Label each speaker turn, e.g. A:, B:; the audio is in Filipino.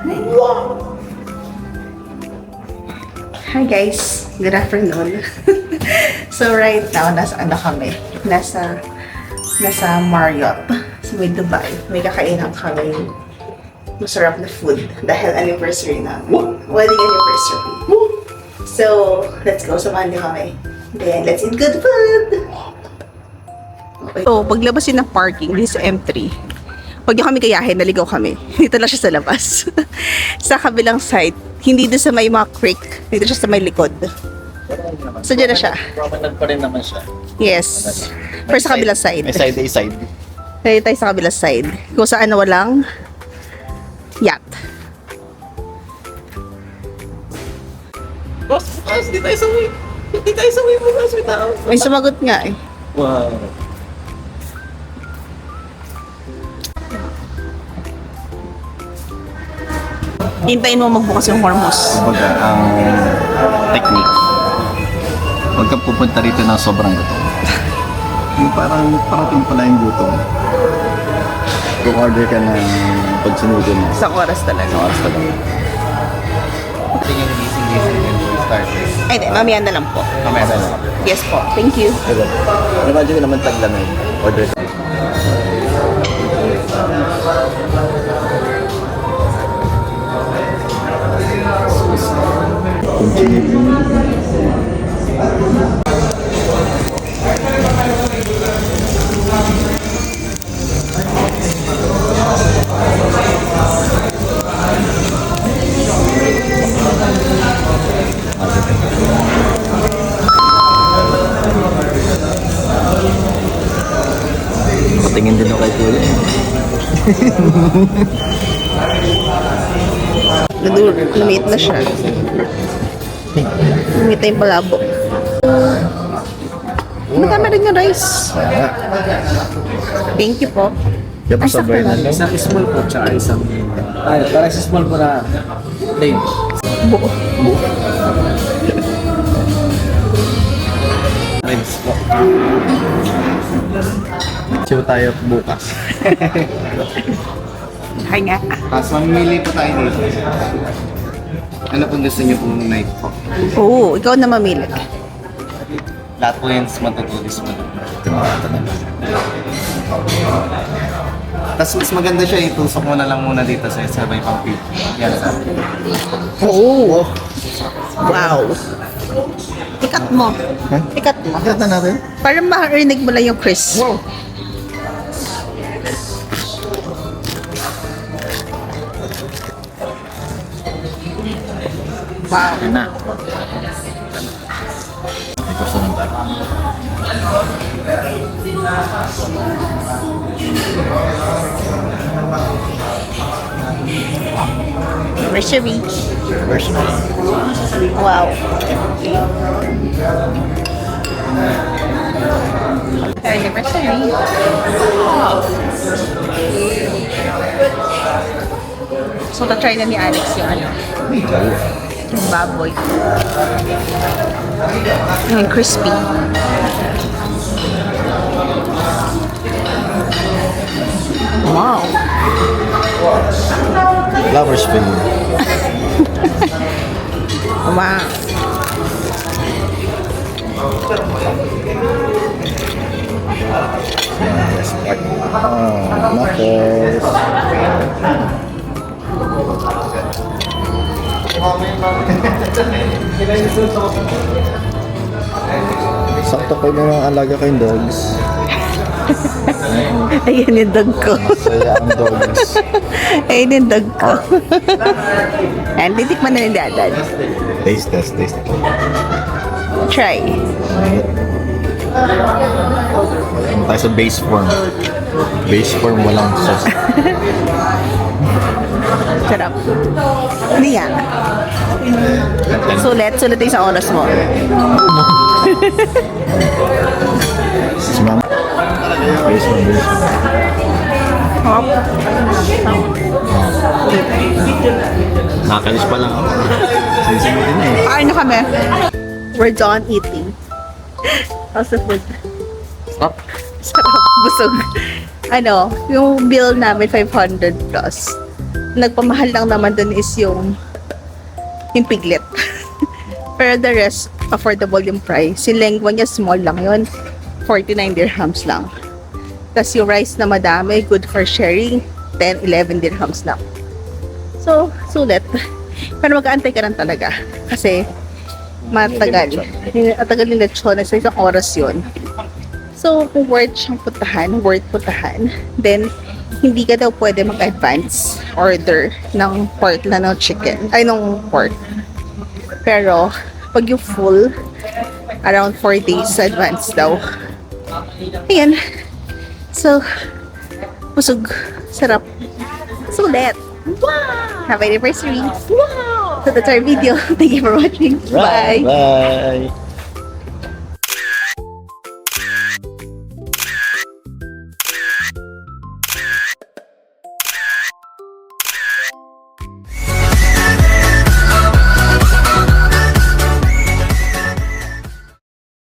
A: Hi guys, good afternoon. So right now, nasa kami? Nasa Marriott sa may Dubai. May kakainan kami masarap na food dahil anniversary na. Wedding anniversary. So, let's go. Samahan niyo kami. Then, let's eat good food! Okay. So, paglabas yun ng parking, this is M3. Pag yung kami kayahin, naligaw kami. Dito lang siya sa labas. Sa kabilang side, hindi doon sa may mga creek. Dito siya sa may likod. So, dyan na siya.
B: Promenade pa rin naman siya.
A: Yes. Pero sa kabilang side.
B: May side A side.
A: Kaya tayo sa kabilang side. Kung saan walang yacht.
B: Boss, bukas, di tayo sa way. Di tayo sa way bukas, may tao.
A: May sumagot nga eh.
B: Wow.
A: Hintayin mo magbukas yung Hormuz.
B: Kumbaga, ang technique. Huwag kang pupunta rito ng sobrang gutom. Yung parang parating pala yung gutom. Kung order ka ng pagsunugin mo.
A: Isang oras talaga.
B: Sa oras talaga. Ito yung gising-gising and full starters.
A: Ay, di, mamaya na lang po.
B: Kamaya na lang.
A: Yes po. Thank you.
B: Diba? Imagine ko naman taglamig. Order ka. Tingin din ako kay Kuya.
A: Lumit na siya. Lumit na yung palabo. Magkama rin yung rice. Thank you po.
B: Yup,
A: Ay,
B: sa
A: sakto
B: Bernal.
A: lang.
C: Isang small po, tsaka isang... Ay, parang isang small po na plain.
A: Buo.
B: Ribs po. Chill tayo bukas.
A: Hi nga.
B: Tapos mamimili po tayo dito. Ano pong gusto niyo pong night po?
A: Oo, ikaw na mamili.
B: Lahat po yan matutulis mo. Tapos mas maganda siya, itusok mo na lang muna dito sa sabay pang pit. Yan sa
A: Oo. Wow. Ikat mo. Ikat mo.
B: Akit na natin?
A: Para marinig mo lang yung crisp.
B: Wow!
A: Wow.
B: Yan na. May gusto ng tayo.
A: Anniversary.
B: Version.
A: Wow. Anniversary. So, na-try na ni Alex yung ano, yung baboy. Yung crispy. Wow.
B: Lover's finger.
A: Wow.
B: Yes, part. Knuckles. Sakto kayo na mga alaga kayong dogs.
A: Ayan yung dog ko.
B: Masaya ang dogs.
A: Ayan yung dog ko. And titikman na ni Dadan.
B: Taste test, taste test.
A: Try.
B: Tayo sa base form. Base form, walang sauce.
A: Sarap. Hindi nga. Sulit yung isang oras mo.
B: Simang. Base form, base form.
A: Hop.
B: Nakalis pa lang ako. Sisimutin na eh.
A: Kain na kami. We're done eating. How's the food?
B: Stop.
A: Sarap. Busog. Ano, yung bill namin 500 plus. nagpamahal lang naman dun is yung piglet. Pero the rest, affordable yung price. Yung lengua niya, small lang yun. 49 dirhams lang. Tapos yung rice na madami, good for sharing, 10-11 dirhams lang. So, sulit. Pero mag-aantay ka lang talaga. Kasi, matagal. Matagal yung lechon. Sa isang oras yun. So, kung worth siyang puntahan, then, hindi ka daw pwede mag-advance order ng pork na ng chicken. Ay, ng pork. Pero, pag yung full, around 4 days advance daw. Ayan. So, busog. Sarap. Sulit. Wow! Happy anniversary! Wow! So that's our video. Thank you for watching. Bye!
B: Bye!